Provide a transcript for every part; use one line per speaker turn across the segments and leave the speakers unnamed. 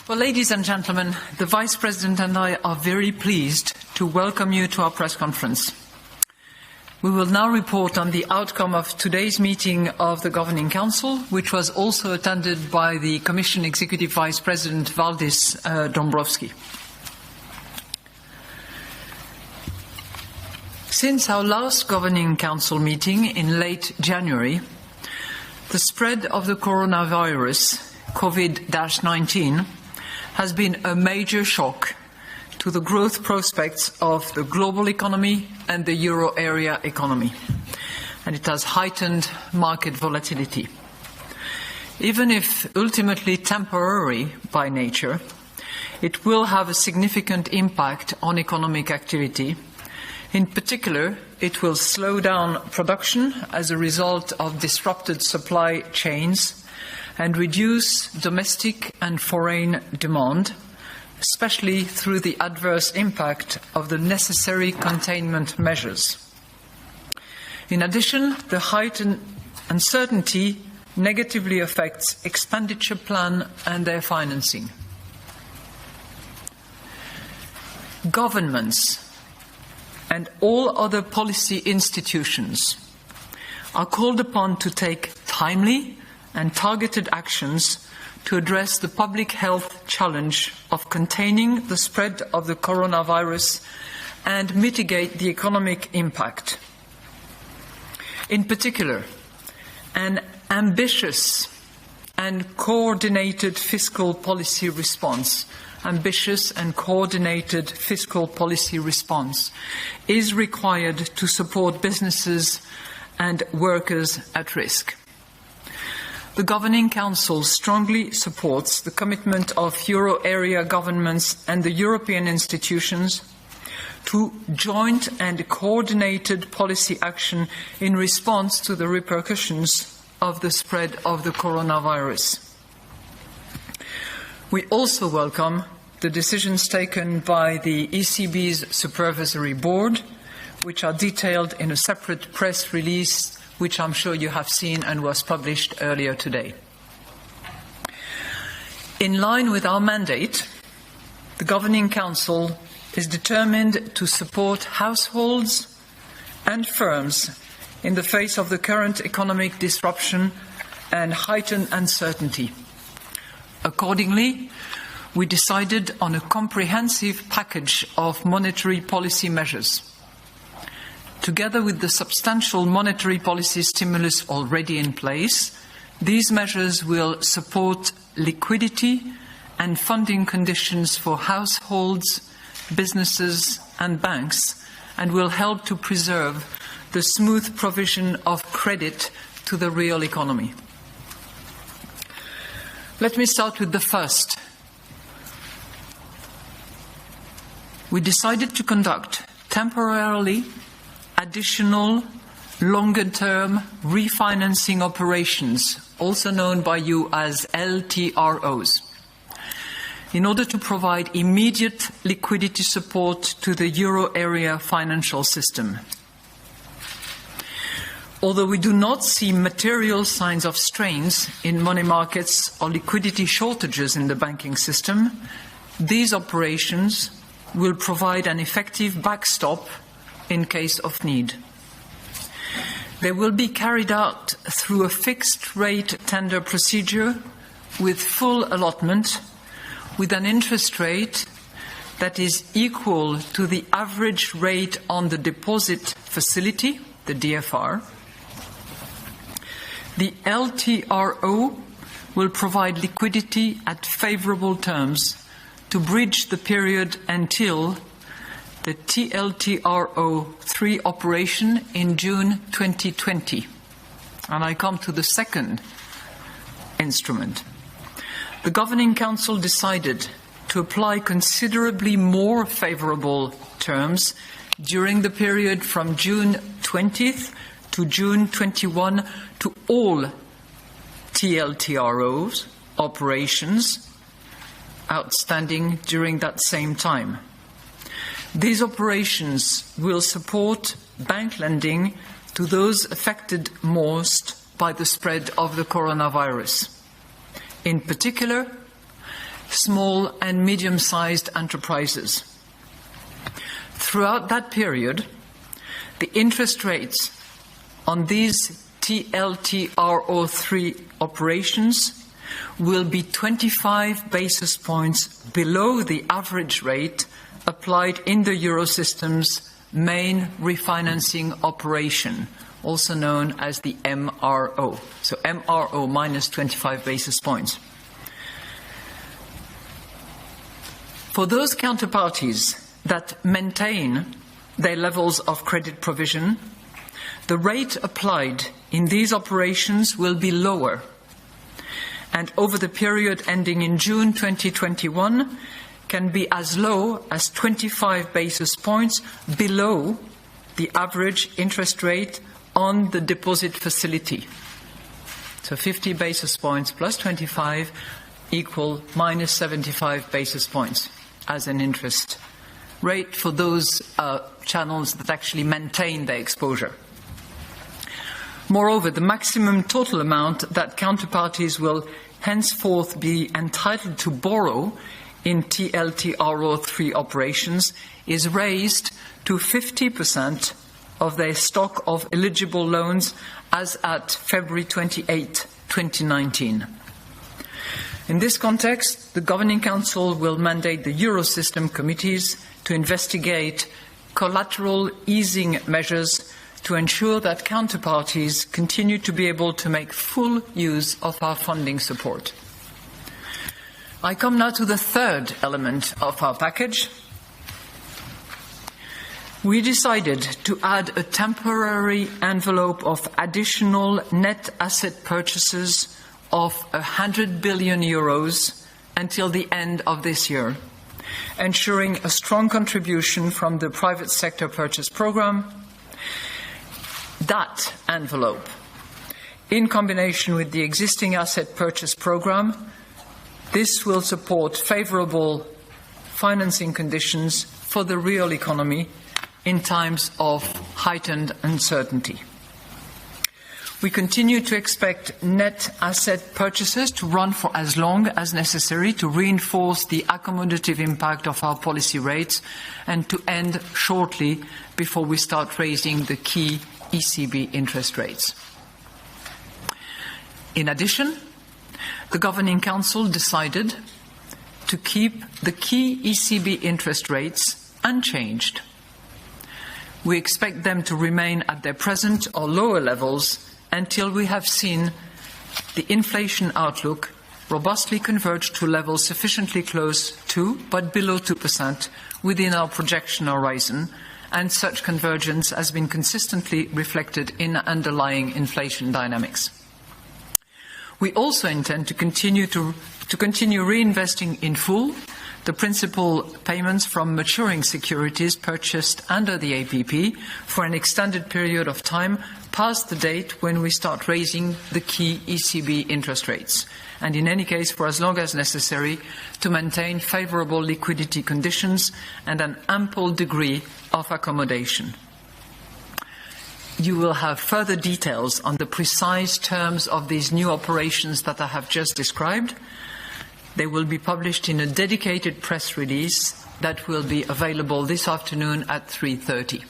Well, ladies and gentlemen, the Vice President and I are very pleased to welcome you to our press conference. We will now report on the outcome of today's meeting of the Governing Council, which was also attended by the Commission Executive Vice President Valdis Dombrovskis. Since our last Governing Council meeting in late January, the spread of the coronavirus, COVID-19, has been a major shock to the growth prospects of the global economy and the euro area economy, and it has heightened market volatility. Even if ultimately temporary by nature, it will have a significant impact on economic activity. In particular, it will slow down production as a result of disrupted supply chains and reduce domestic and foreign demand, especially through the adverse impact of the necessary containment measures. In addition, the heightened uncertainty negatively affects expenditure plans and their financing. Governments and all other policy institutions are called upon to take timely and targeted actions to address the public health challenge of containing the spread of the coronavirus and mitigate the economic impact. In particular, an ambitious and coordinated fiscal policy response is required to support businesses and workers at risk. The Governing Council strongly supports the commitment of euro area governments and the European institutions to joint and coordinated policy action in response to the repercussions of the spread of the coronavirus. We also welcome the decisions taken by the ECB's Supervisory Board, which are detailed in a separate press release, which I'm sure you have seen and was published earlier today. In line with our mandate, the Governing Council is determined to support households and firms in the face of the current economic disruption and heightened uncertainty. Accordingly, we decided on a comprehensive package of monetary policy measures. Together with the substantial monetary policy stimulus already in place, these measures will support liquidity and funding conditions for households, businesses and banks, and will help to preserve the smooth provision of credit to the real economy. Let me start with the first. We decided to conduct temporarily additional longer-term refinancing operations, also known by you as LTROs, in order to provide immediate liquidity support to the euro area financial system. Although we do not see material signs of strains in money markets or liquidity shortages in the banking system, these operations will provide an effective backstop in case of need. They will be carried out through a fixed-rate tender procedure with full allotment, with an interest rate that is equal to the average rate on the deposit facility, the DFR. The LTRO will provide liquidity at favourable terms to bridge the period until the TLTRO3 operation in June 2020. And I come to the second instrument. The Governing Council decided to apply considerably more favourable terms during the period from June 20th to June 21 to all TLTROs operations outstanding during that same time. These operations will support bank lending to those affected most by the spread of the coronavirus. In particular, small and medium-sized enterprises. Throughout that period, the interest rates on these TLTRO3 operations will be 25 basis points below the average rate applied in the Eurosystem's main refinancing operation, also known as the MRO. So MRO minus 25 basis points. For those counterparties that maintain their levels of credit provision, the rate applied in these operations will be lower, and over the period ending in June 2021 can be as low as 25 basis points below the average interest rate on the deposit facility. So 50 basis points plus 25 equal minus 75 basis points as an interest rate for those channels that actually maintain their exposure. Moreover, the maximum total amount that counterparties will henceforth be entitled to borrow in TLTRO3 operations is raised to 50% of their stock of eligible loans as at February 28, 2019. In this context, the Governing Council will mandate the Eurosystem committees to investigate collateral easing measures to ensure that counterparties continue to be able to make full use of our funding support. I come now to the third element of our package. We decided to add a temporary envelope of additional net asset purchases of 100 billion euros until the end of this year, ensuring a strong contribution from the private sector purchase programme. That envelope, in combination with the existing asset purchase programme, this will support favourable financing conditions for the real economy in times of heightened uncertainty. We continue to expect net asset purchases to run for as long as necessary to reinforce the accommodative impact of our policy rates and to end shortly before we start raising the key ECB interest rates. In addition, the Governing Council decided to keep the key ECB interest rates unchanged. We expect them to remain at their present or lower levels until we have seen the inflation outlook robustly converge to levels sufficiently close to, but below 2% within our projection horizon, and such convergence has been consistently reflected in underlying inflation dynamics. We also intend to continue reinvesting in full the principal payments from maturing securities purchased under the APP for an extended period of time past the date when we start raising the key ECB interest rates, and in any case for as long as necessary to maintain favourable liquidity conditions and an ample degree of accommodation. You will have further details on the precise terms of these new operations that I have just described. They will be published in a dedicated press release that will be available this afternoon at 3:30.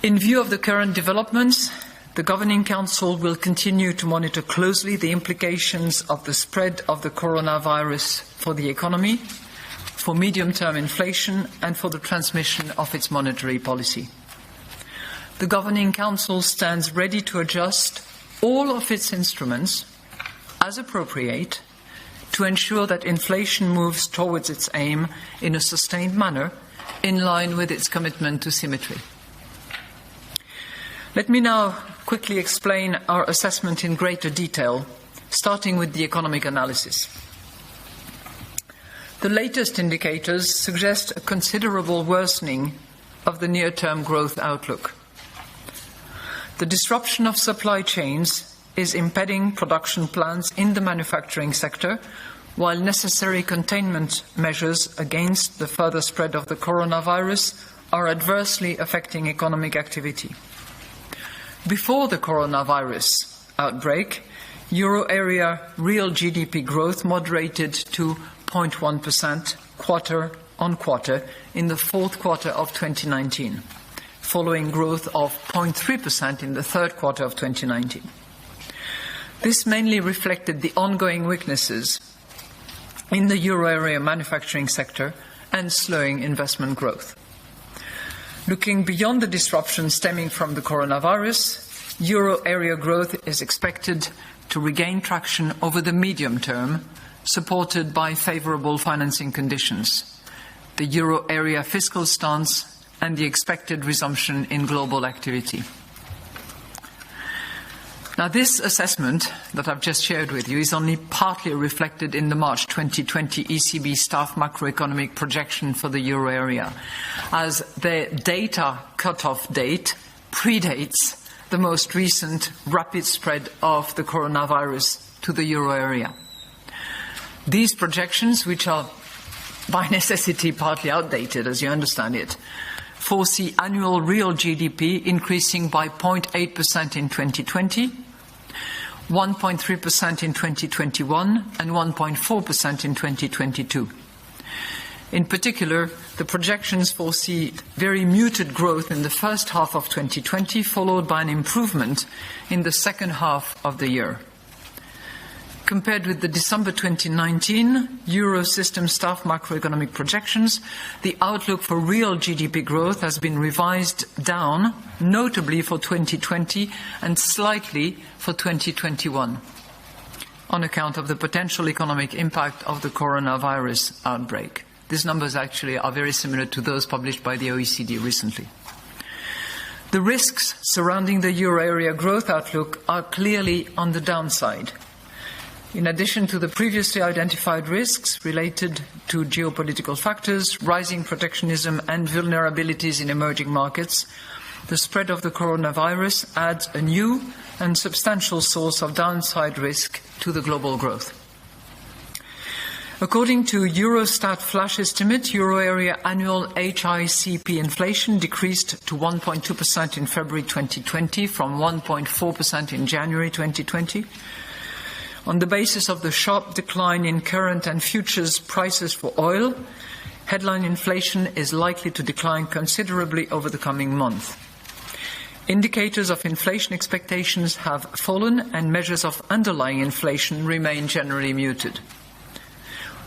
In view of the current developments, the Governing Council will continue to monitor closely the implications of the spread of the coronavirus for the economy, for medium-term inflation, and for the transmission of its monetary policy. The Governing Council stands ready to adjust all of its instruments as appropriate to ensure that inflation moves towards its aim in a sustained manner in line with its commitment to symmetry. Let me now quickly explain our assessment in greater detail, starting with the economic analysis. The latest indicators suggest a considerable worsening of the near-term growth outlook. The disruption of supply chains is impeding production plans in the manufacturing sector, while necessary containment measures against the further spread of the coronavirus are adversely affecting economic activity. Before the coronavirus outbreak, Euro area real GDP growth moderated to 0.1% quarter-on-quarter in the fourth quarter of 2019, following growth of 0.3% in the third quarter of 2019. This mainly reflected the ongoing weaknesses in the euro area manufacturing sector and slowing investment growth. Looking beyond the disruption stemming from the coronavirus, euro area growth is expected to regain traction over the medium term, supported by favourable financing conditions, the euro area fiscal stance, and the expected resumption in global activity. Now, this assessment that I've just shared with you is only partly reflected in the March 2020 ECB staff macroeconomic projection for the euro area, as the data cut-off date predates the most recent rapid spread of the coronavirus to the euro area. These projections, which are by necessity partly outdated, as you understand it, foresee annual real GDP increasing by 0.8% in 2020, 1.3% in 2021, and 1.4% in 2022. In particular, the projections foresee very muted growth in the first half of 2020, followed by an improvement in the second half of the year. Compared with the December 2019 Eurosystem staff macroeconomic projections, the outlook for real GDP growth has been revised down, notably for 2020 and slightly for 2021, on account of the potential economic impact of the coronavirus outbreak. These numbers actually are very similar to those published by the OECD recently. The risks surrounding the euro area growth outlook are clearly on the downside. In addition to the previously identified risks related to geopolitical factors, rising protectionism and vulnerabilities in emerging markets, the spread of the coronavirus adds a new and substantial source of downside risk to the global growth. According to Eurostat flash estimate, euro area annual HICP inflation decreased to 1.2% in February 2020 from 1.4% in January 2020. On the basis of the sharp decline in current and futures prices for oil, headline inflation is likely to decline considerably over the coming month. Indicators of inflation expectations have fallen and measures of underlying inflation remain generally muted.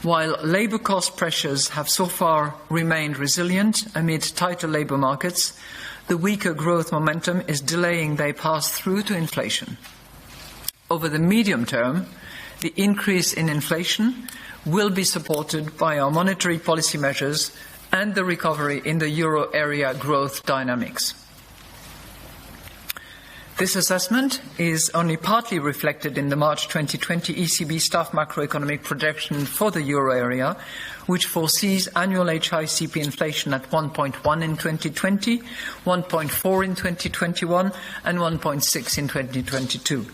While labour cost pressures have so far remained resilient amid tighter labour markets, the weaker growth momentum is delaying their pass-through to inflation. Over the medium term, the increase in inflation will be supported by our monetary policy measures and the recovery in the euro area growth dynamics. This assessment is only partly reflected in the March 2020 ECB staff macroeconomic projection for the euro area, which foresees annual HICP inflation at 1.1 in 2020, 1.4 in 2021, and 1.6 in 2022.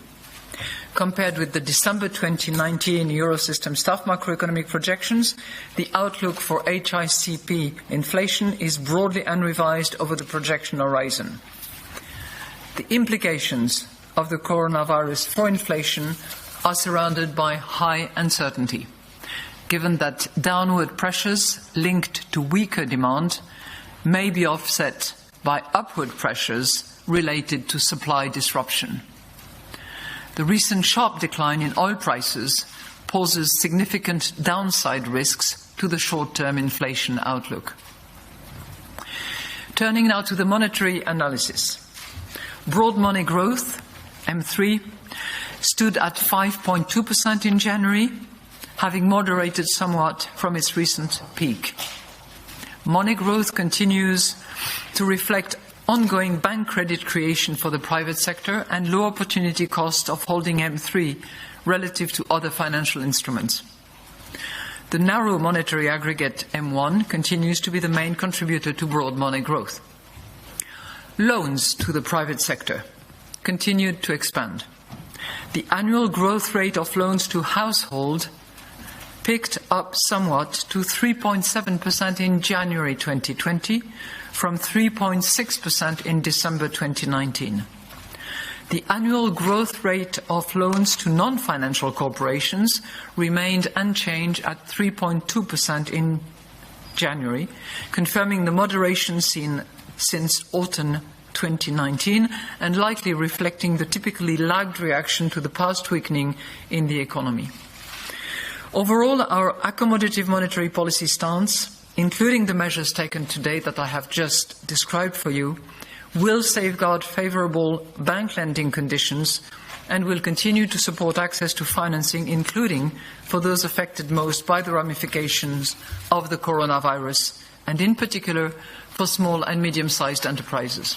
Compared with the December 2019 Eurosystem staff macroeconomic projections, the outlook for HICP inflation is broadly unrevised over the projection horizon. The implications of the coronavirus for inflation are surrounded by high uncertainty, given that downward pressures linked to weaker demand may be offset by upward pressures related to supply disruption. The recent sharp decline in oil prices poses significant downside risks to the short-term inflation outlook. Turning now to the monetary analysis. Broad money growth, M3, stood at 5.2% in January, having moderated somewhat from its recent peak. Money growth continues to reflect ongoing bank credit creation for the private sector and low opportunity cost of holding M3 relative to other financial instruments. The narrow monetary aggregate M1 continues to be the main contributor to broad money growth. Loans to the private sector continued to expand. The annual growth rate of loans to household picked up somewhat to 3.7% in January 2020 from 3.6% in December 2019. The annual growth rate of loans to non-financial corporations remained unchanged at 3.2% in January, confirming the moderation seen since autumn 2019 and likely reflecting the typically lagged reaction to the past weakening in the economy. Overall, our accommodative monetary policy stance, including the measures taken today that I have just described for you, will safeguard favourable bank lending conditions and will continue to support access to financing, including for those affected most by the ramifications of the coronavirus, and in particular for small and medium-sized enterprises.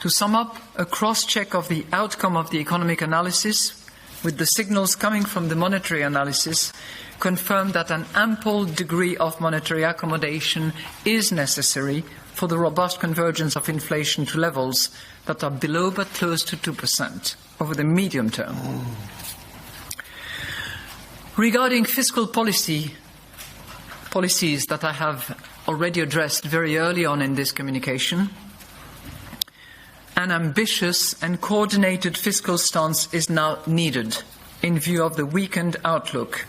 To sum up, a cross-check of the outcome of the economic analysis, with the signals coming from the monetary analysis, confirmed that an ample degree of monetary accommodation is necessary for the robust convergence of inflation to levels that are below but close to 2% over the medium term. Regarding fiscal policies that I have already addressed very early on in this communication, an ambitious and coordinated fiscal stance is now needed in view of the weakened outlook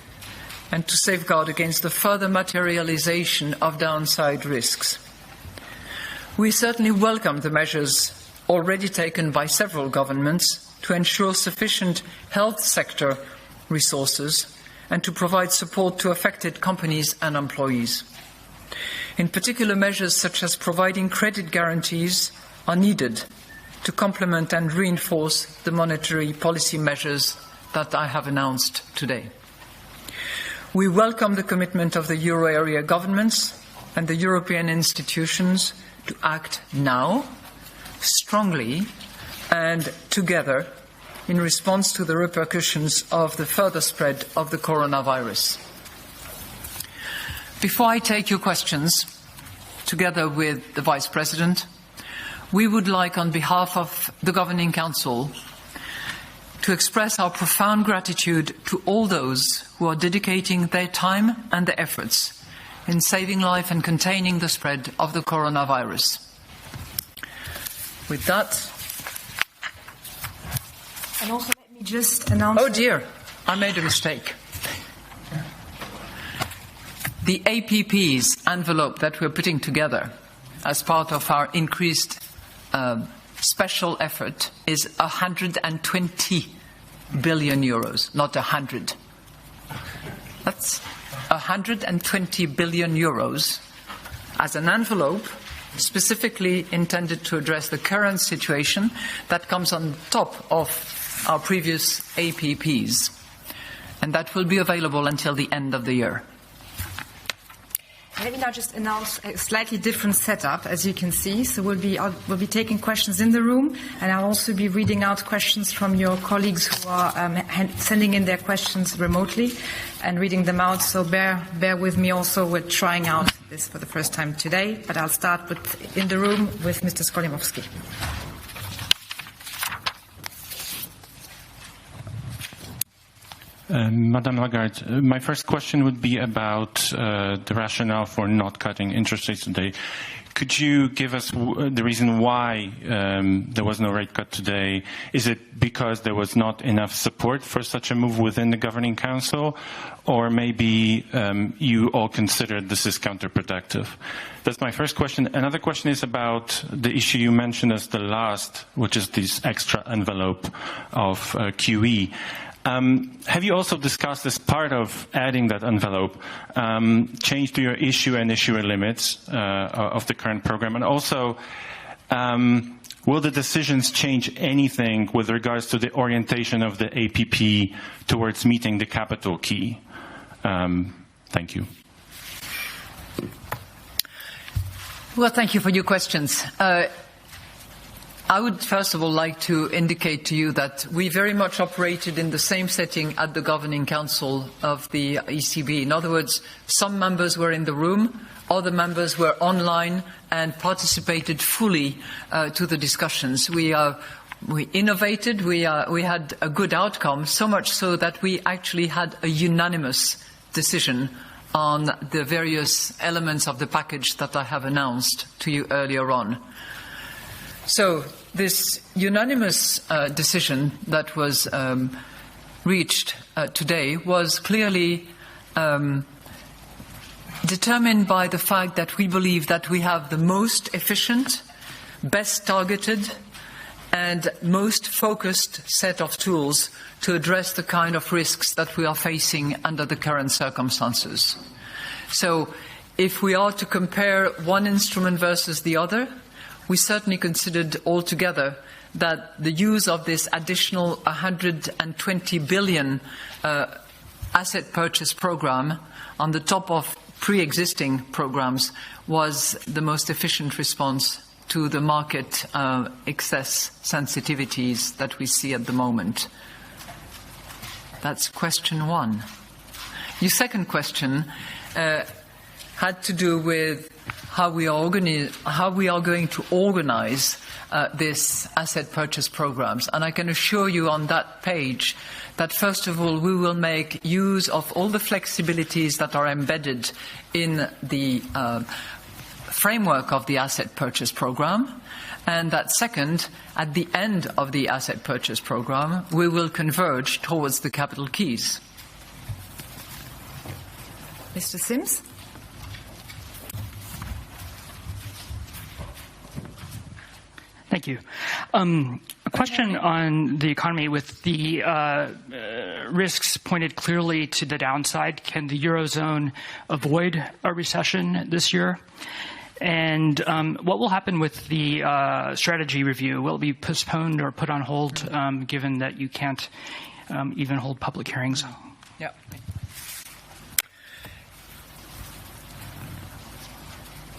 and to safeguard against the further materialization of downside risks. We certainly welcome the measures already taken by several governments to ensure sufficient health sector resources and to provide support to affected companies and employees. In particular, measures such as providing credit guarantees are needed to complement and reinforce the monetary policy measures that I have announced today. We welcome the commitment of the euro area governments and the European institutions to act now, strongly and together in response to the repercussions of the further spread of the coronavirus. Before I take your questions, together with the Vice President, we would like, on behalf of the Governing Council, to express our profound gratitude to all those who are dedicating their time and their efforts in saving life and containing the spread of the coronavirus. With that,
and also let me just announce...
Oh dear, I made a mistake. The APP's envelope that we're putting together as part of our increased special effort is 120 billion euros, not 100. That's 120 billion euros as an envelope specifically intended to address the current situation that comes on top of our previous APPs, and that will be available until the end of the year.
Let me now just announce a slightly different setup, as you can see. So we'll be taking questions in the room, and I'll also be reading out questions from your colleagues who are sending in their questions remotely and reading them out. So bear with me also. We're trying out this for the first time today, but I'll start with in the room with Mr. Skolimowski.
Madame Lagarde, my first question would be about the rationale for not cutting interest rates today. Could you give us the reason why there was no rate cut today? Is it because there was not enough support for such a move within the Governing Council? Or maybe you all considered this is counterproductive? That's my first question. Another question is about the issue you mentioned as the last, which is this extra envelope of QE. Have you also discussed, as part of adding that envelope, change to your issue and issuer limits of the current program? And also, will the decisions change anything with regards to the orientation of the APP towards meeting the capital key? Thank you.
Well, thank you for your questions. I would first of all like to indicate to you that we very much operated in the same setting at the Governing Council of the ECB. In other words, some members were in the room, other members were online and participated fully to the discussions. We innovated, we had a good outcome, so much so that we actually had a unanimous decision on the various elements of the package that I have announced to you earlier on. So this unanimous decision that was reached today was clearly determined by the fact that we believe that we have the most efficient, best targeted and most focused set of tools to address the kind of risks that we are facing under the current circumstances. So if we are to compare one instrument versus the other, we certainly considered altogether that the use of this additional 120 billion asset purchase program on the top of pre-existing programs was the most efficient response to the market excess sensitivities that we see at the moment. That's question one. Your second question had to do with how we are going to organize this asset purchase programs. And I can assure you on that page that, first of all, we will make use of all the flexibilities that are embedded in the framework of the asset purchase program, and that second, at the end of the asset purchase program, we will converge towards the capital keys.
Mr. Sims?
Thank you. A question on the economy with the risks pointed clearly to the downside. Can the Eurozone avoid a recession this year? And what will happen with the strategy review? Will it be postponed or put on hold, given that you can't even hold public hearings?
Yeah.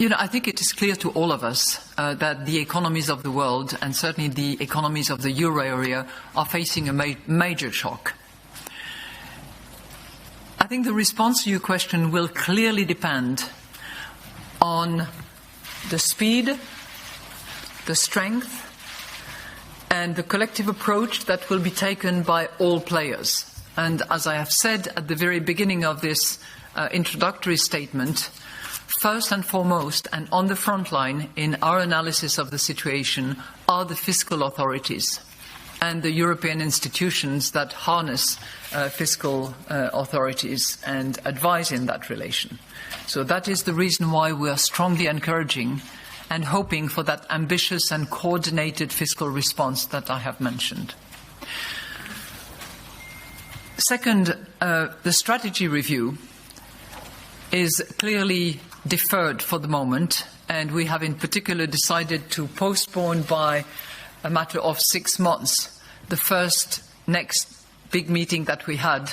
I think it is clear to all of us that the economies of the world, and certainly the economies of the euro area, are facing a major shock. I think the response to your question will clearly depend on the speed, the strength, and the collective approach that will be taken by all players. And as I have said at the very beginning of this introductory statement, first and foremost, and on the front line in our analysis of the situation, are the fiscal authorities and the European institutions that harness fiscal authorities and advise in that relation. So that is the reason why we are strongly encouraging and hoping for that ambitious and coordinated fiscal response that I have mentioned. Second, the strategy review is clearly deferred for the moment, and we have in particular decided to postpone by a matter of 6 months the next big meeting that we had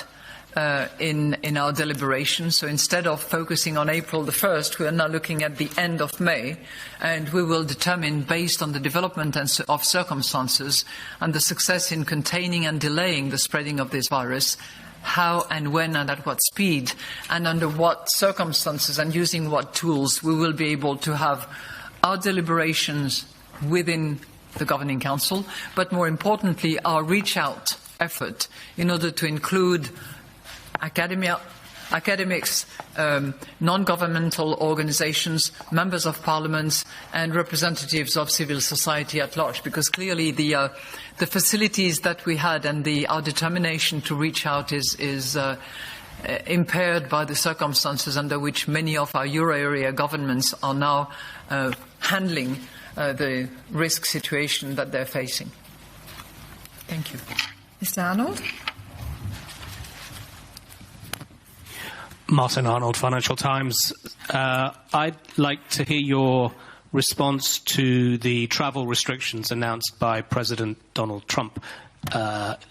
in our deliberations. So instead of focusing on April the 1st, we are now looking at the end of May, and we will determine, based on the development of circumstances and the success in containing and delaying the spreading of this virus, how and when and at what speed and under what circumstances and using what tools we will be able to have our deliberations within the Governing Council, but more importantly our reach-out effort in order to include academics, non-governmental organisations, members of parliaments and representatives of civil society at large, because clearly the facilities that we had and our determination to reach out is impaired by the circumstances under which many of our euro area governments are now handling the risk situation that they're facing. Thank you.
Mr. Arnold?
Martin Arnold, Financial Times. I'd like to hear your response to the travel restrictions announced by President Donald Trump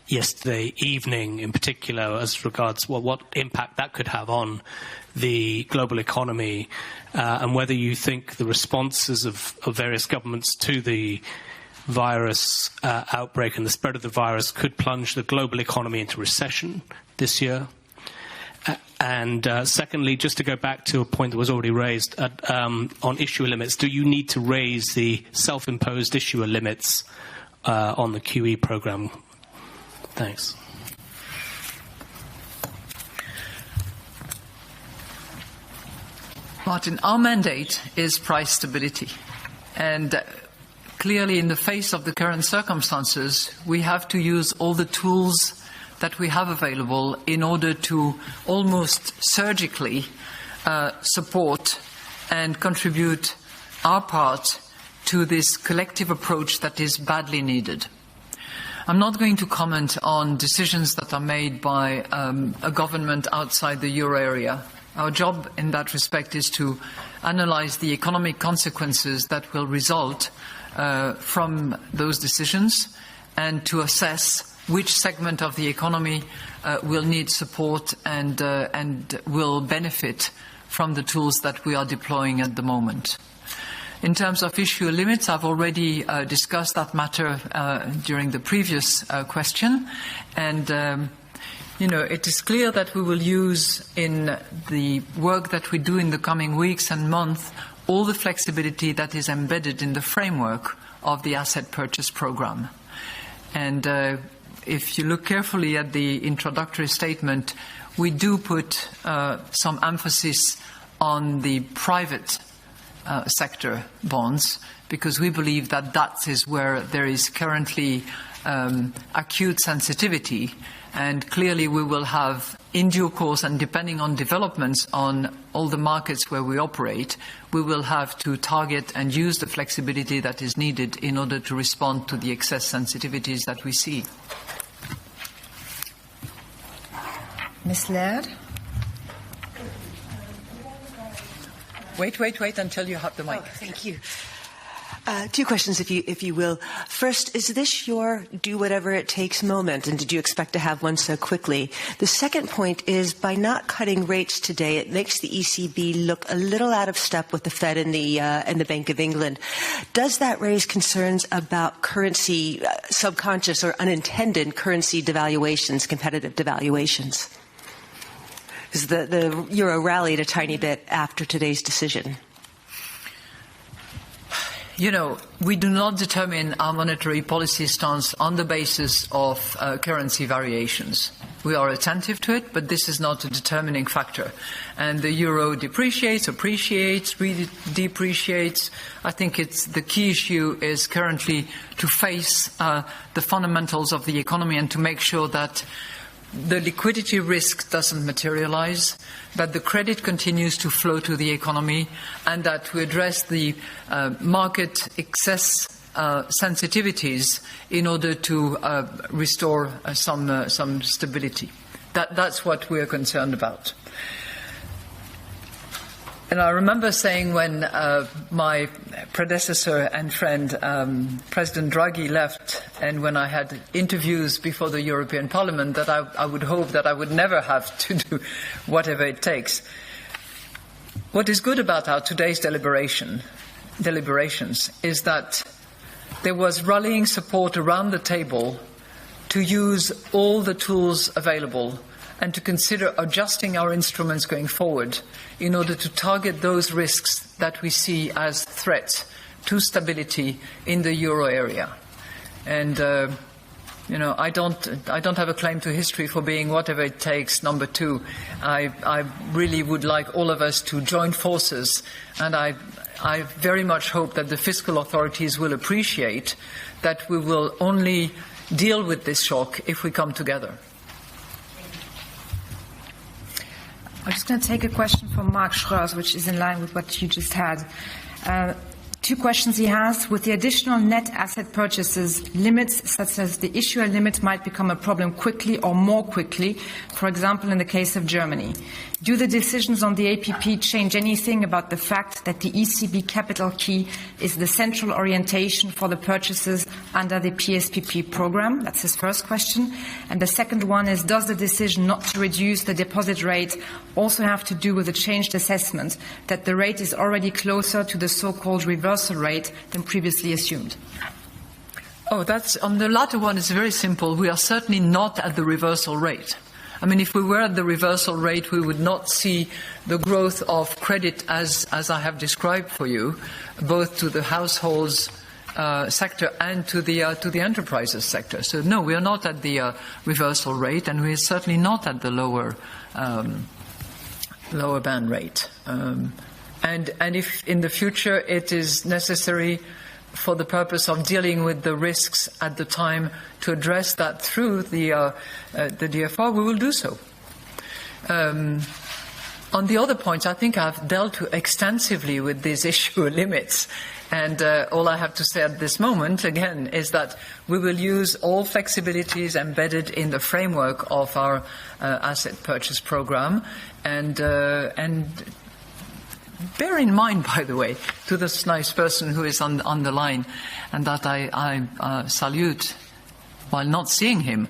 yesterday evening, in particular as regards what impact that could have on the global economy, and whether you think the responses of various governments to the virus outbreak and the spread of the virus could plunge the global economy into recession this year. And secondly, just to go back to a point that was already raised on issuer limits, do you need to raise the self-imposed issuer limits on the QE programme? Thanks.
Martin, our mandate is price stability. And clearly, in the face of the current circumstances, we have to use all the tools that we have available in order to almost surgically support and contribute our part to this collective approach that is badly needed. I'm not going to comment on decisions that are made by a government outside the euro area. Our job in that respect is to analyse the economic consequences that will result from those decisions and to assess which segment of the economy will need support and will benefit from the tools that we are deploying at the moment. In terms of issuer limits, I've already discussed that matter during the previous question, and it is clear that we will use in the work that we do in the coming weeks and months all the flexibility that is embedded in the framework of the asset purchase programme. And if you look carefully at the introductory statement, we do put some emphasis on the private sector bonds, because we believe that that is where there is currently acute sensitivity, and clearly we will have, in due course and depending on developments on all the markets where we operate, we will have to target and use the flexibility that is needed in order to respond to the excess sensitivities that we see.
Ms. Laird?
Wait until you have the mic.
Oh, thank you. Two questions, if you will. First, is this your do whatever it takes moment, and did you expect to have one so quickly? The second point is, by not cutting rates today, it makes the ECB look a little out of step with the Fed and the Bank of England. Does that raise concerns about currency, subconscious or unintended currency devaluations, competitive devaluations? Because the euro rallied a tiny bit after today's decision.
We do not determine our monetary policy stance on the basis of currency variations. We are attentive to it, but this is not a determining factor. And the euro depreciates, appreciates, depreciates. I think the key issue is currently to face the fundamentals of the economy and to make sure that the liquidity risk doesn't materialize, that the credit continues to flow to the economy, and that we address the market excess sensitivities in order to restore some stability. That's what we're concerned about. And I remember saying when my predecessor and friend, President Draghi, left, and when I had interviews before the European Parliament, that I would hope that I would never have to do whatever it takes. What is good about our today's deliberations is that there was rallying support around the table to use all the tools available and to consider adjusting our instruments going forward in order to target those risks that we see as threats to stability in the euro area. And I don't have a claim to history for being whatever it takes number two. I really would like all of us to join forces, and I very much hope that the fiscal authorities will appreciate that we will only deal with this shock if we come together.
I'm just going to take a question from Mark Schroers, which is in line with what you just had. Two questions he has. With the additional net asset purchases, limits such as the issuer limit might become a problem quickly or more quickly, for example, in the case of Germany. Do the decisions on the APP change anything about the fact that the ECB capital key is the central orientation for the purchases under the PSPP program? That's his first question. And the second one is, does the decision not to reduce the deposit rate also have to do with a changed assessment that the rate is already closer to the so-called reversal rate than previously assumed?
That's on the latter one. It's very simple. We are certainly not at the reversal rate. I mean, if we were at the reversal rate, we would not see the growth of credit as I have described for you, both to the households sector and to the enterprises sector. So no, we are not at the reversal rate, and we are certainly not at the lower band rate. And if in the future it is necessary for the purpose of dealing with the risks at the time to address that through the DFR, we will do so. On the other points, I think I've dealt extensively with these issue limits. And all I have to say at this moment, again, is that we will use all flexibilities embedded in the framework of our asset purchase program. And bear in mind, by the way, to this nice person who is on the line, and that I salute while not seeing him,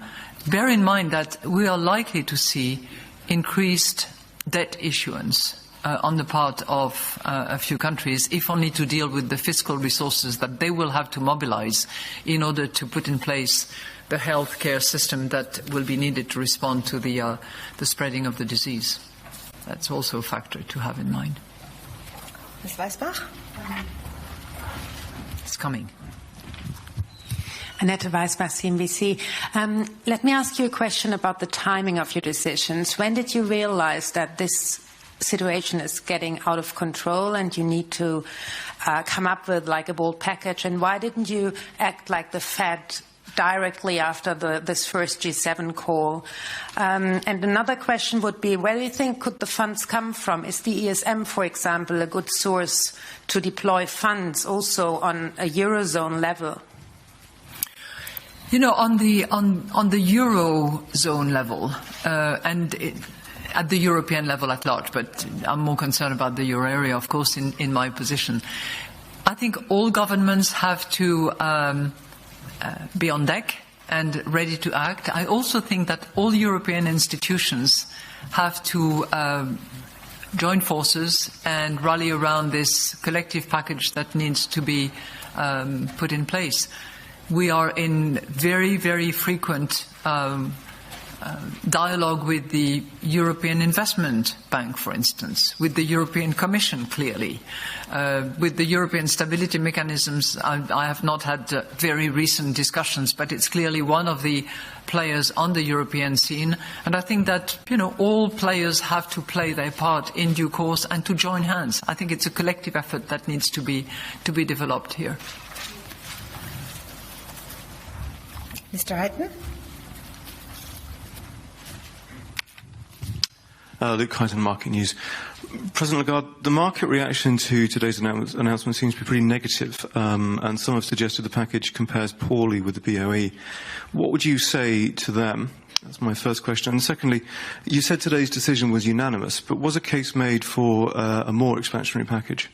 bear in mind that we are likely to see increased debt issuance on the part of a few countries, if only to deal with the fiscal resources that they will have to mobilize in order to put in place the healthcare system that will be needed to respond to the spreading of the disease. That's also a factor to have in mind.
Ms. Weisbach?
It's coming.
Annette Weisbach, CNBC. Let me ask you a question about the timing of your decisions. When did you realize that this situation is getting out of control and you need to come up with like a bold package? And why didn't you act like the Fed directly after this first G7 call? And another question would be, where do you think could the funds come from? Is the ESM, for example, a good source to deploy funds also on a Eurozone level?
You know, on the Eurozone level, at the European level at large, but I'm more concerned about the euro area, of course, in my position. I think all governments have to be on deck and ready to act. I also think that all European institutions have to join forces and rally around this collective package that needs to be put in place. We are in very, very frequent dialogue with the European Investment Bank, for instance, with the European Commission, clearly. With the European stability mechanisms, I have not had very recent discussions, but it's clearly one of the players on the European scene. And I think that, you know, all players have to play their part in due course and to join hands. I think it's a collective effort that needs to be developed here.
Mr. Heitner?
Luke Hyton, Market News. President Lagarde, the market reaction to today's announcement seems to be pretty negative, and some have suggested the package compares poorly with the BOE. What would you say to them? That's my first question. And secondly, you said today's decision was unanimous, but was a case made for a more expansionary package?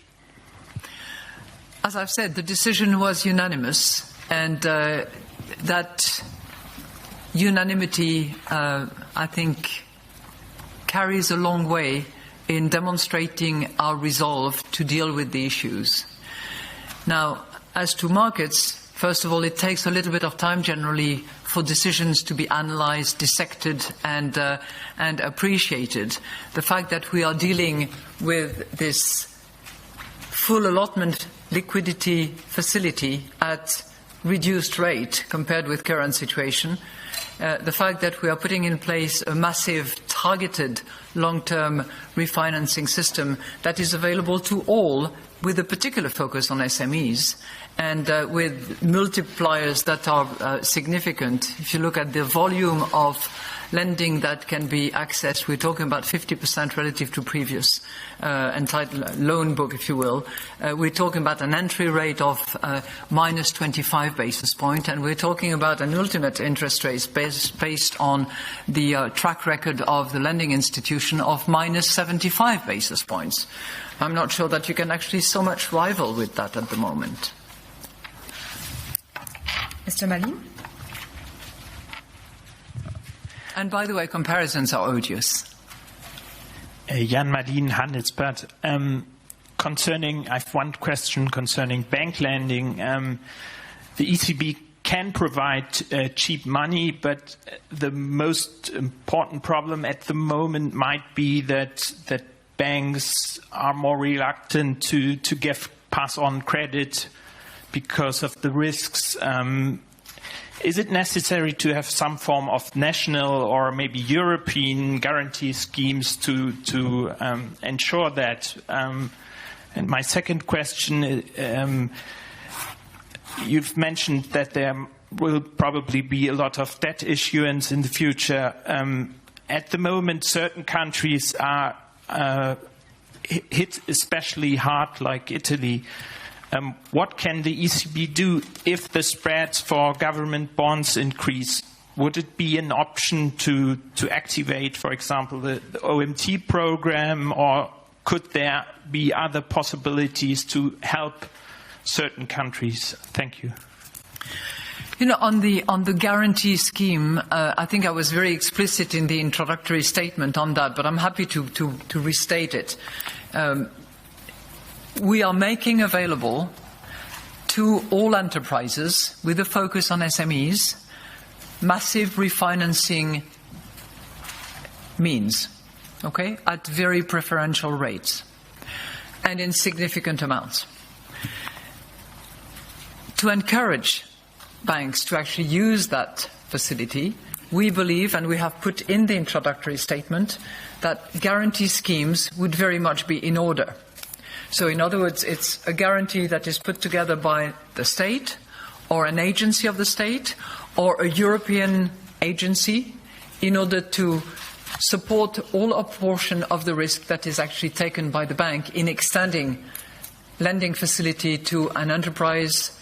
As I've said, the decision was unanimous, and that unanimity, I think, carries a long way in demonstrating our resolve to deal with the issues. Now, as to markets, first of all, it takes a little bit of time generally for decisions to be analysed, dissected and appreciated. The fact that we are dealing with this full allotment liquidity facility at reduced rate compared with current situation, the fact that we are putting in place a massive targeted long-term refinancing system that is available to all with a particular focus on SMEs and with multipliers that are significant. If you look at the volume of lending that can be accessed, we're talking about 50% relative to previous entitled loan book, if you will. We're talking about an entry rate of minus 25 basis points, and we're talking about an ultimate interest rate based on the track record of the lending institution of minus 75 basis points. I'm not sure that you can actually so much rival with that at the moment.
Mr. Malin?
And by the way, comparisons are odious.
Jan Malin, Handelsblatt. I have one question concerning bank lending. The ECB can provide cheap money, but the most important problem at the moment might be that banks are more reluctant to pass on credit because of the risks. Is it necessary to have some form of national or maybe European guarantee schemes to ensure that? And my second question, you've mentioned that there will probably be a lot of debt issuance in the future. At the moment, certain countries are hit especially hard, like Italy. What can the ECB do if the spreads for government bonds increase? Would it be an option to activate, for example, the OMT program, or could there be other possibilities to help certain countries? Thank you.
You know, on the guarantee scheme, I think I was very explicit in the introductory statement on that, but I'm happy to restate it. We are making available to all enterprises, with a focus on SMEs, massive refinancing means, okay, at very preferential rates and in significant amounts. To encourage banks to actually use that facility, we believe, and we have put in the introductory statement, that guarantee schemes would very much be in order. So in other words, it's a guarantee that is put together by the state or an agency of the state or a European agency in order to support all or portion of the risk that is actually taken by the bank in extending lending facility to an enterprise,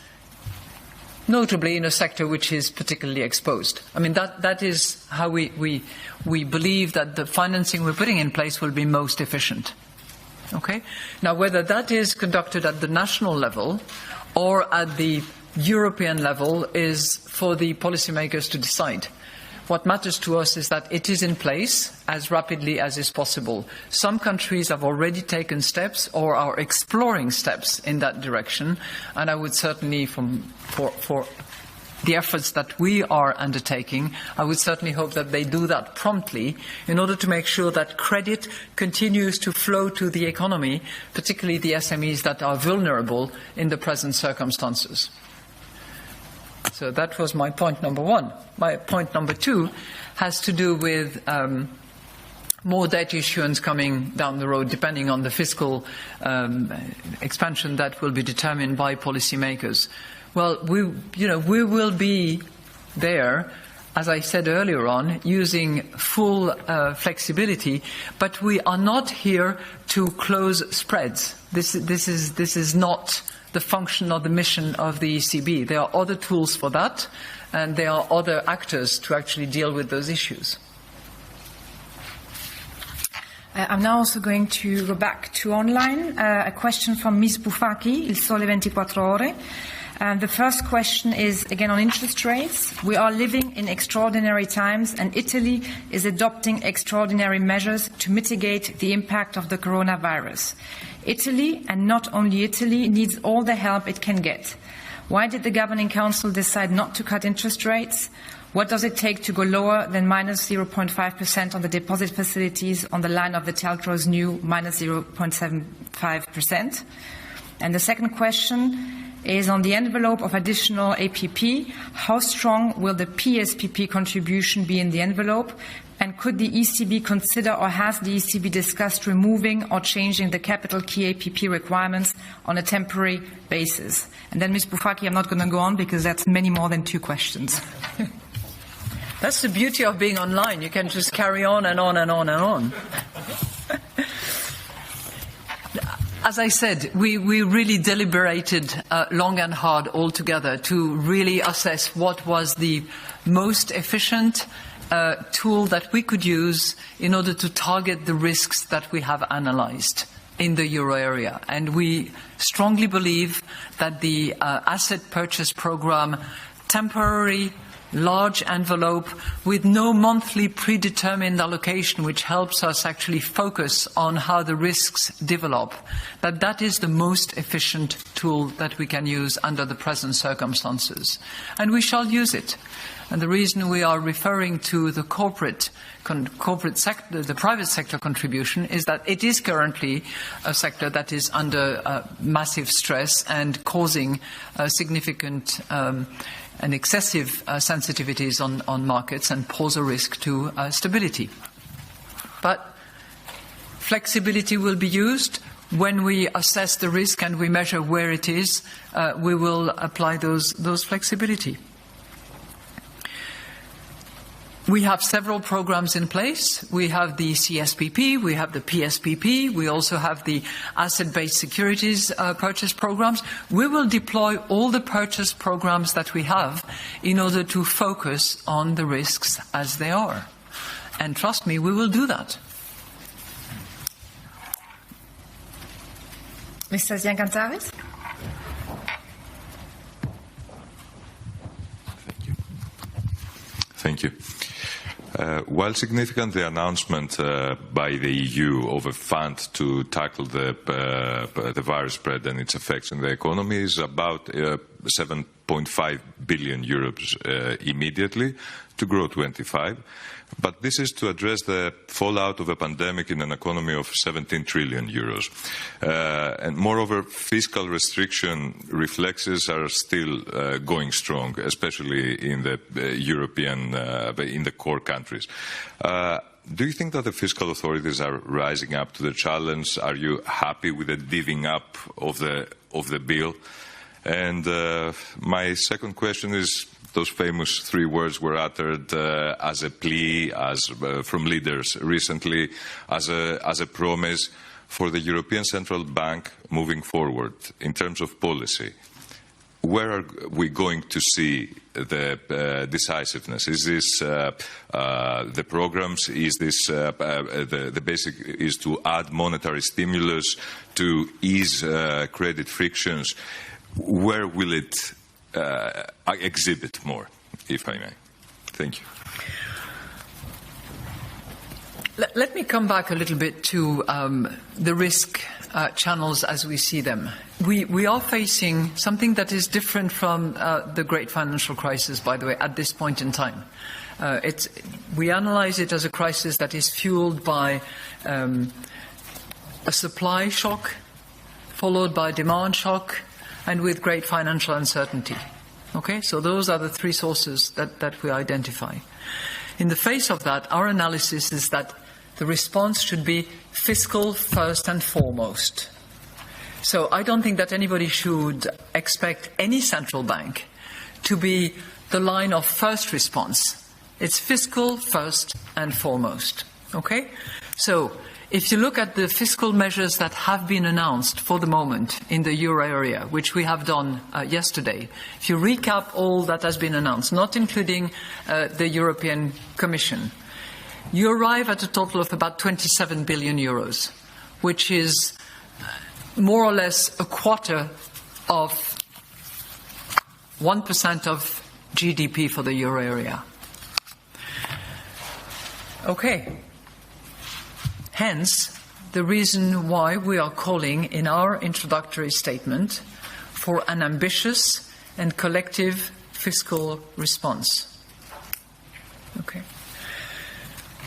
notably in a sector which is particularly exposed. I mean, that is how we believe that the financing we're putting in place will be most efficient. Okay? Now, whether that is conducted at the national level or at the European level is for the policymakers to decide. What matters to us is that it is in place as rapidly as is possible. Some countries have already taken steps or are exploring steps in that direction, and I would certainly, for the efforts that we are undertaking, I would certainly hope that they do that promptly in order to make sure that credit continues to flow to the economy, particularly the SMEs that are vulnerable in the present circumstances. So that was my point number one. My point number two has to do with more debt issuance coming down the road, depending on the fiscal expansion that will be determined by policymakers. Well, we will be there, as I said earlier on, using full flexibility, but we are not here to close spreads. This is not the function or the mission of the ECB. There are other tools for that, and there are other actors to actually deal with those issues.
I'm now also going to go back to online. A question from Ms. Bufaki, Il Sole 24 Ore. The first question is, again, on interest rates. We are living in extraordinary times, and Italy is adopting extraordinary measures to mitigate the impact of the coronavirus. Italy, and not only Italy, needs all the help it can get. Why did the Governing Council decide not to cut interest rates? What does it take to go lower than minus 0.5% on the deposit facilities on the line of the TLTRO's new minus 0.75%? And the second question is on the envelope of additional APP. How strong will the PSPP contribution be in the envelope? And could the ECB consider, or has the ECB discussed, removing or changing the capital key APP requirements on a temporary basis? And then, Ms. Bufaki, I'm not going to go on because that's many more than two questions.
That's the beauty of being online. You can just carry on and on and on and on. As I said, we really deliberated long and hard all together to really assess what was the most efficient tool that we could use in order to target the risks that we have analyzed in the euro area. And we strongly believe that the asset purchase program, temporary, large envelope with no monthly predetermined allocation, which helps us actually focus on how the risks develop, that is the most efficient tool that we can use under the present circumstances. And we shall use it. And the reason we are referring to the corporate sector, the private sector contribution, is that it is currently a sector that is under massive stress and causing significant and excessive sensitivities on markets and pose a risk to stability. But flexibility will be used when we assess the risk and we measure where it is, we will apply those flexibility. We have several programs in place. We have the CSPP, we have the PSPP, we also have the asset-based securities purchase programs. We will deploy all the purchase programs that we have in order to focus on the risks as they are. And trust me, we will do that.
Mr. Ziancantaris?
Thank you. While significant, the announcement by the EU of a fund to tackle the virus spread and its effects on the economy is about 7.5 billion euros immediately, to grow 25. But this is to address the fallout of a pandemic in an economy of 17 trillion euros. And moreover, fiscal restriction reflexes are still going strong, especially in the European, in the core countries. Do you think that the fiscal authorities are rising up to the challenge? Are you happy with the divvying up of the bill? And my second question is, those famous three words were uttered as a plea, from leaders recently, as a promise for the European Central Bank moving forward in terms of policy. Where are we going to see the decisiveness? Is this the programs? Is this the basic is to add monetary stimulus, to ease credit frictions? Where will it exhibit more, if I may? Thank you.
Let me come back a little bit to the risk channels as we see them. We are facing something that is different from the great financial crisis, by the way, at this point in time. We analyze it as a crisis that is fueled by a supply shock, followed by demand shock, and with great financial uncertainty. Okay, so those are the three sources that we identify. In the face of that, our analysis is that the response should be fiscal first and foremost. So I don't think that anybody should expect any central bank to be the line of first response. It's fiscal first and foremost. Okay? So if you look at the fiscal measures that have been announced for the moment in the euro area, which we have done yesterday, if you recap all that has been announced, not including the European Commission, you arrive at a total of about 27 billion euros, which is more or less a quarter of 1% of GDP for the euro area. Okay. Hence, the reason why we are calling in our introductory statement for an ambitious and collective fiscal response. Okay.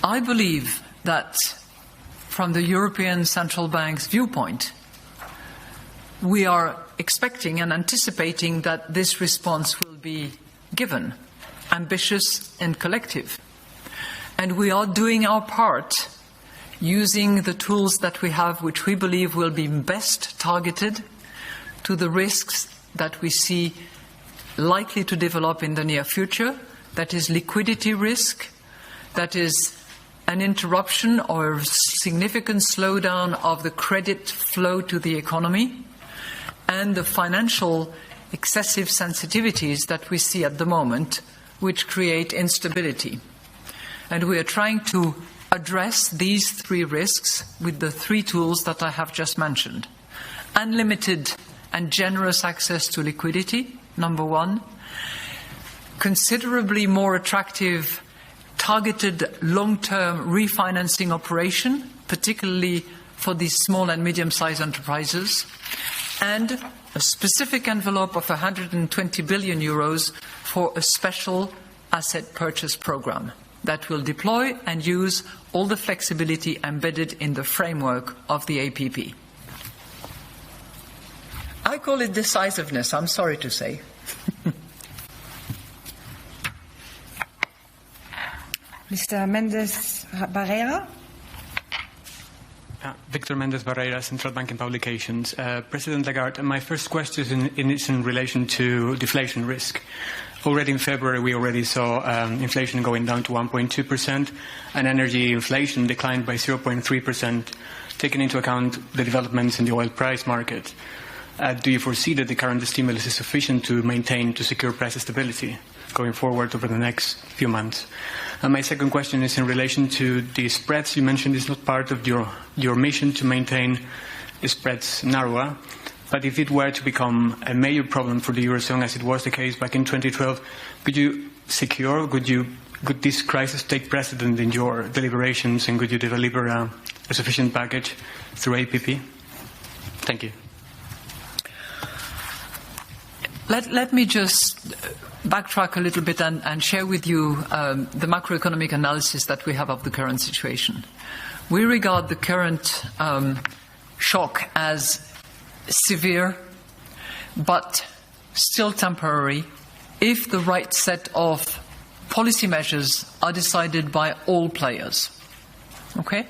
I believe that from the European Central Bank's viewpoint, we are expecting and anticipating that this response will be given, ambitious and collective. And we are doing our part using the tools that we have, which we believe will be best targeted to the risks that we see likely to develop in the near future. That is liquidity risk, that is an interruption or a significant slowdown of the credit flow to the economy, and the financial excessive sensitivities that we see at the moment, which create instability. And we are trying to address these three risks with the three tools that I have just mentioned. Unlimited and generous access to liquidity, number one. Considerably more attractive targeted long-term refinancing operation, particularly for these small and medium-sized enterprises. And a specific envelope of 120 billion euros for a special asset purchase program that will deploy and use all the flexibility embedded in the framework of the APP. I call it decisiveness, I'm sorry to say.
Mr. Mendes Barrera.
Victor Mendes Barreira, Central Bank and Publications. President Lagarde, my first question is in relation to deflation risk. Already in February, we already saw inflation going down to 1.2%, and energy inflation declined by 0.3%, taking into account the developments in the oil price market. Do you foresee that the current stimulus is sufficient to secure price stability going forward over the next few months? And my second question is in relation to the spreads. You mentioned it's not part of your mission to maintain the spreads narrower, but if it were to become a major problem for the Eurozone, as it was the case back in 2012, could this crisis take precedent in your deliberations, and could you deliver a sufficient package through APP? Thank you.
Let me just backtrack a little bit and share with you the macroeconomic analysis that we have of the current situation. We regard the current shock as severe, but still temporary, if the right set of policy measures are decided by all players. Okay?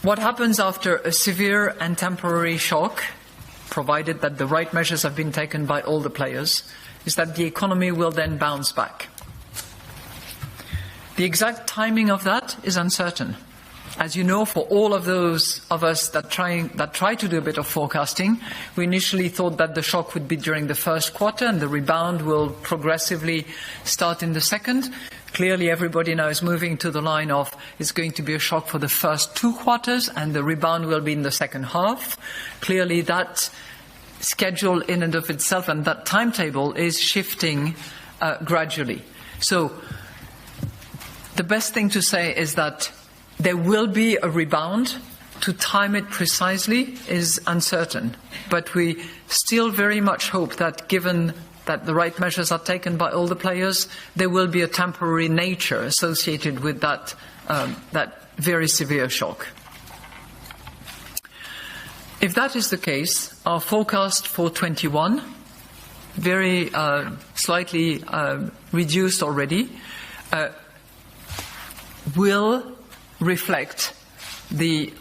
What happens after a severe and temporary shock, provided that the right measures have been taken by all the players, is that the economy will then bounce back. The exact timing of that is uncertain. As you know, for all of those of us that try to do a bit of forecasting, we initially thought that the shock would be during the first quarter and the rebound will progressively start in the second. Clearly, everybody now is moving to the line of it's going to be a shock for the first 2 quarters and the rebound will be in the second half. Clearly, that schedule in and of itself and that timetable is shifting gradually. So the best thing to say is that there will be a rebound. To time it precisely is uncertain. But we still very much hope that, given that the right measures are taken by all the players, there will be a temporary nature associated with that very severe shock. If that is the case, our forecast for 21, very slightly reduced already, will reflect the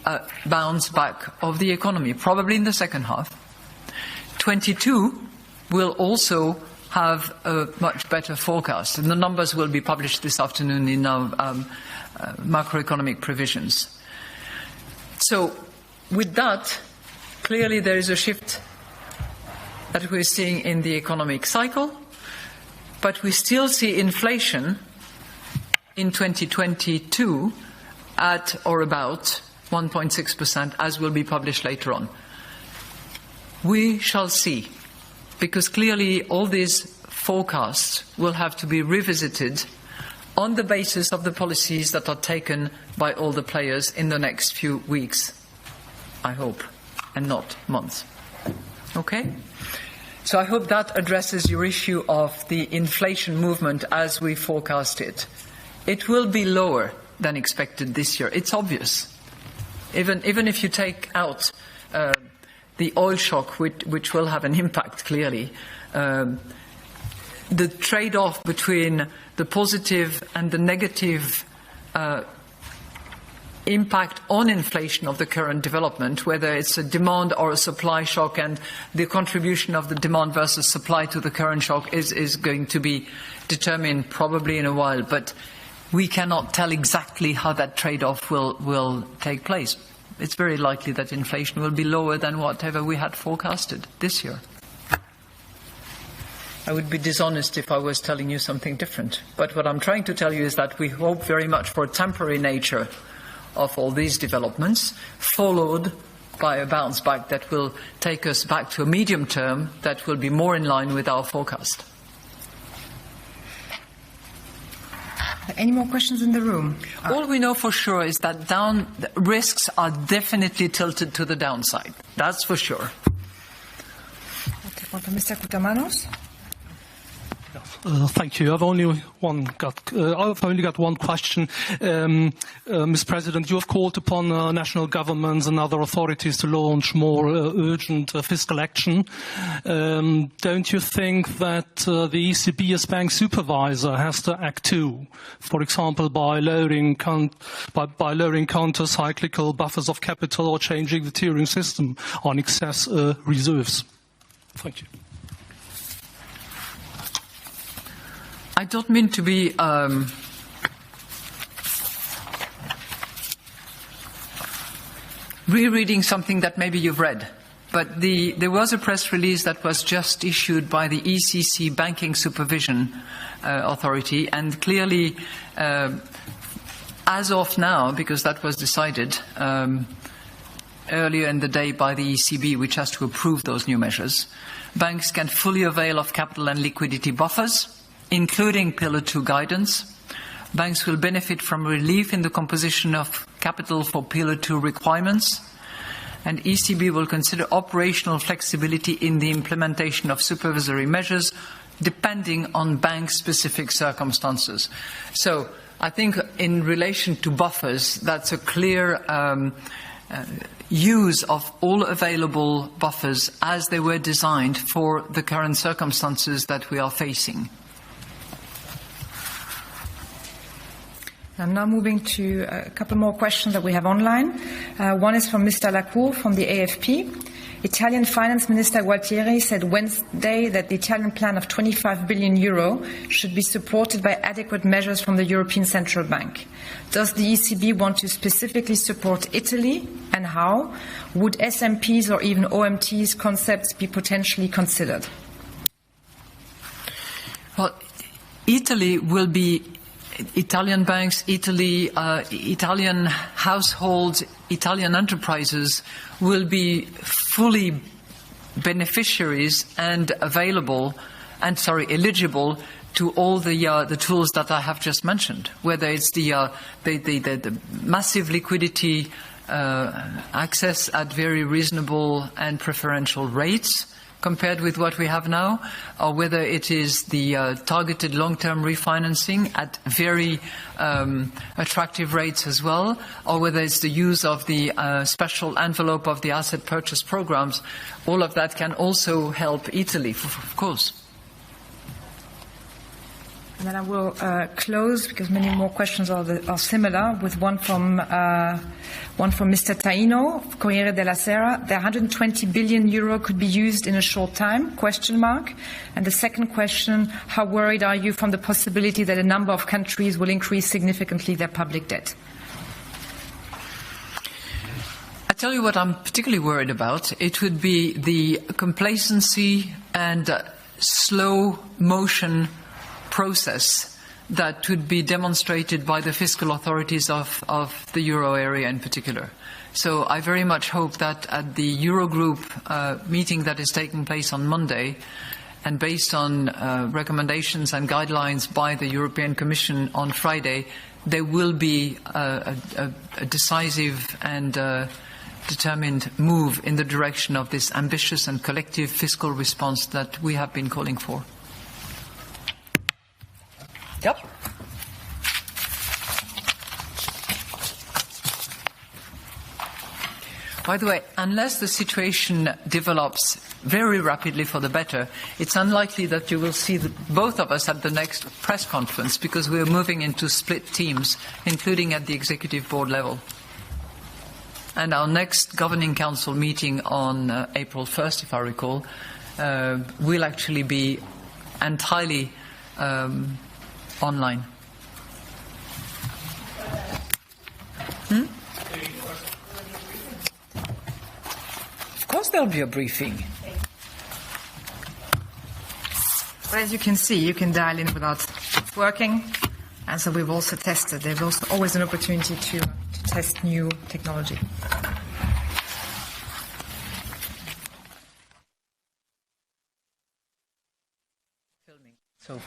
bounce back of the economy, probably in the second half. 22 will also have a much better forecast, and the numbers will be published this afternoon in our macroeconomic provisions. So, with that, clearly there is a shift that we're seeing in the economic cycle, but we still see inflation in 2022 at or about 1.6%, as will be published later on. We shall see, because clearly all these forecasts will have to be revisited on the basis of the policies that are taken by all the players in the next few weeks, I hope, and not months. Okay? So I hope that addresses your issue of the inflation movement as we forecast it. It will be lower than expected this year. It's obvious. Even if you take out the oil shock, which will have an impact clearly, the trade-off between the positive and the negative impact on inflation of the current development, whether it's a demand or a supply shock, and the contribution of the demand versus supply to the current shock is going to be determined probably in a while. But we cannot tell exactly how that trade-off will take place. It's very likely that inflation will be lower than whatever we had forecasted this year. I would be dishonest if I was telling you something different. But what I'm trying to tell you is that we hope very much for a temporary nature of all these developments, followed by a bounce back that will take us back to a medium term that will be more in line with our forecast.
Any more questions in the room?
All we know for sure is that risks are definitely tilted to the downside. That's for sure.
Okay, Mr. Koutamanos.
Thank you. I've only got one question. Mr. President, you have called upon national governments and other authorities to launch more urgent fiscal action. Don't you think that the ECB as bank supervisor has to act too? For example, by lowering counter-cyclical buffers of capital or changing the tiering system on excess reserves? Thank you.
I don't mean to be rereading something that maybe you've read, but there was a press release that was just issued by the ECC Banking Supervision Authority, and clearly, as of now, because that was decided earlier in the day by the ECB, which has to approve those new measures, banks can fully avail of capital and liquidity buffers, including Pillar 2 guidance. Banks will benefit from relief in the composition of capital for Pillar 2 requirements, and ECB will consider operational flexibility in the implementation of supervisory measures depending on bank-specific circumstances. So I think in relation to buffers, that's a clear use of all available buffers as they were designed for the current circumstances that we are facing.
I'm now moving to a couple more questions that we have online. One is from Mr. Lacour from the AFP. Italian Finance Minister Gualtieri said Wednesday that the Italian plan of 25 billion euro should be supported by adequate measures from the European Central Bank. Does the ECB want to specifically support Italy, and how? Would SMPs or even OMTs concepts be potentially considered?
Well, Italy will be Italian banks, Italy, Italian households, Italian enterprises will be fully beneficiaries and eligible to all the tools that I have just mentioned, whether it's the massive liquidity access at very reasonable and preferential rates compared with what we have now, or whether it is the targeted long-term refinancing at very attractive rates as well, or whether it's the use of the special envelope of the asset purchase programs. All of that can also help Italy, of course.
And then I will close, because many more questions are similar, with one from Mr. Taino, Corriere della Sera. The 120 billion euro could be used in a short time, ? And the second question, how worried are you from the possibility that a number of countries will increase significantly their public debt?
I tell you what I'm particularly worried about. It would be the complacency and slow motion process that would be demonstrated by the fiscal authorities of the euro area in particular. So I very much hope that at the Eurogroup meeting that is taking place on Monday, and based on recommendations and guidelines by the European Commission on Friday, there will be a decisive and determined move in the direction of this ambitious and collective fiscal response that we have been calling for. Yep. By the way, unless the situation develops very rapidly for the better, it's unlikely that you will see both of us at the next press conference, because we are moving into split teams, including at the executive board level. And our next governing council meeting on April 1st, if I recall, will actually be entirely online. Of course there'll be a briefing.
Well, as you can see, you can dial in without working. And so we've also tested. There's also always an opportunity to test new technology.
Filming. So.